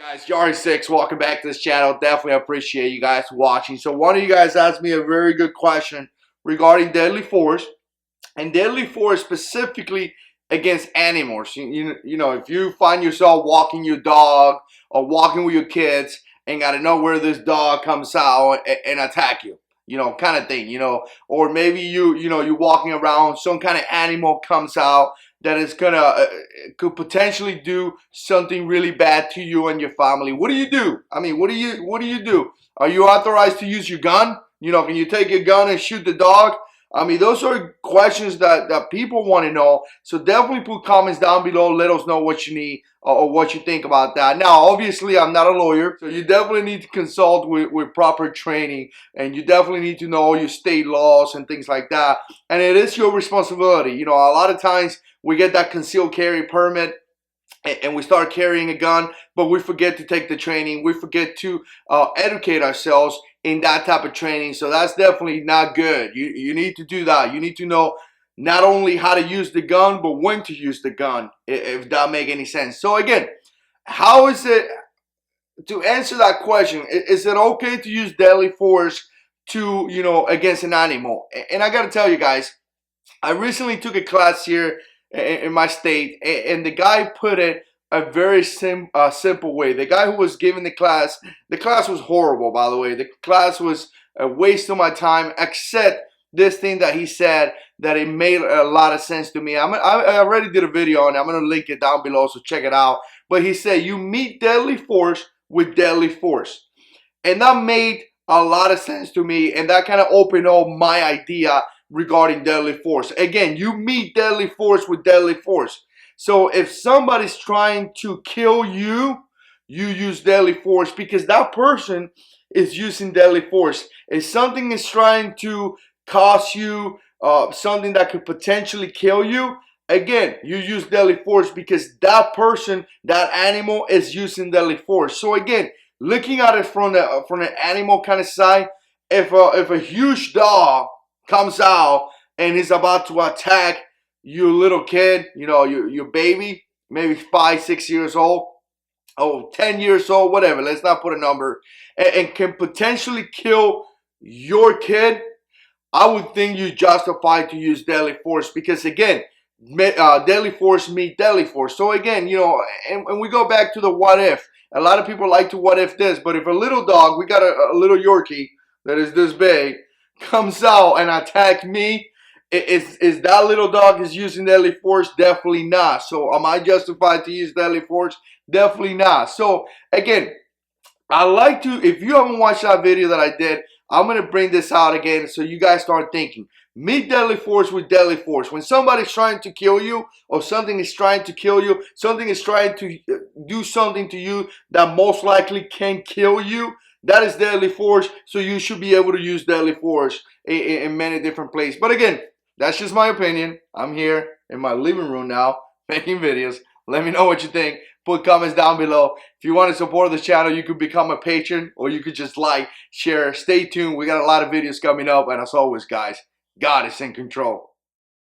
Guys, JH6, welcome back to this channel. Definitely appreciate you guys watching. So one of you guys asked me a very good question regarding deadly force, and deadly force specifically against animals. You know, if you find yourself walking your dog or walking with your kids and got to know where this dog comes out and attack you, you know, kind of thing, you know, or maybe you're walking around, some kind of animal comes out that is gonna could potentially do something really bad to you and your family. What do you do? I mean, what do you do? Are you authorized to use your gun? You know, can you take your gun and shoot the dog? I mean, those are questions that people want to know. So definitely put comments down below. Let us know what you need or what you think about that. Now, obviously, I'm not a lawyer, so you definitely need to consult with proper training, and you definitely need to know your state laws and things like that. And it is your responsibility. You know, a lot of times we get that concealed carry permit and we start carrying a gun, but we forget to take the training. We forget to educate ourselves in that type of training. So that's definitely not good. You need to do that. You need to know not only how to use the gun, but when to use the gun, if that make any sense. So again, how is it, to answer that question, is it okay to use deadly force to, you know, against an animal? And I got to tell you guys, I recently took a class here in my state, and the guy put it a very simple way. The guy who was giving the class was horrible, by the way. The class was a waste of my time, except this thing that he said that it made a lot of sense to me. I already did a video on it. I'm going to link it down below, so check it out. But he said, you meet deadly force with deadly force. And that made a lot of sense to me, and that kind of opened up my idea regarding deadly force. Again, you meet deadly force with deadly force. So if somebody's trying to kill you, you use deadly force because that person is using deadly force. If something is trying to cause you something that could potentially kill you, again, you use deadly force because that person, that animal is using deadly force. So again, looking at it from an animal kind of side, if a huge dog comes out and is about to attack your little kid, you know, your baby, maybe 5, 6 years old, 10 years old, whatever, let's not put a number, and can potentially kill your kid, I would think you're justified to use deadly force because, again, deadly force meet deadly force. So again, you know, and we go back to the what if. A lot of people like to what if this, but if a little dog, we got a little Yorkie that is this big, comes out and attack me, is that little dog is using deadly force? Definitely not. So am I justified to use deadly force? Definitely not. So again, I like to, if you haven't watched that video that I did, I'm going to bring this out again so you guys start thinking. Meet deadly force with deadly force. When somebody's trying to kill you, or something is trying to kill you, something is trying to do something to you that most likely can kill you, that is deadly force. So you should be able to use deadly force in many different places. But again, that's just my opinion. I'm here in my living room now making videos. Let me know what you think. Put comments down below. If you want to support this channel, you could become a patron, or you could just like, share. Stay tuned. We got a lot of videos coming up. And as always, guys, God is in control.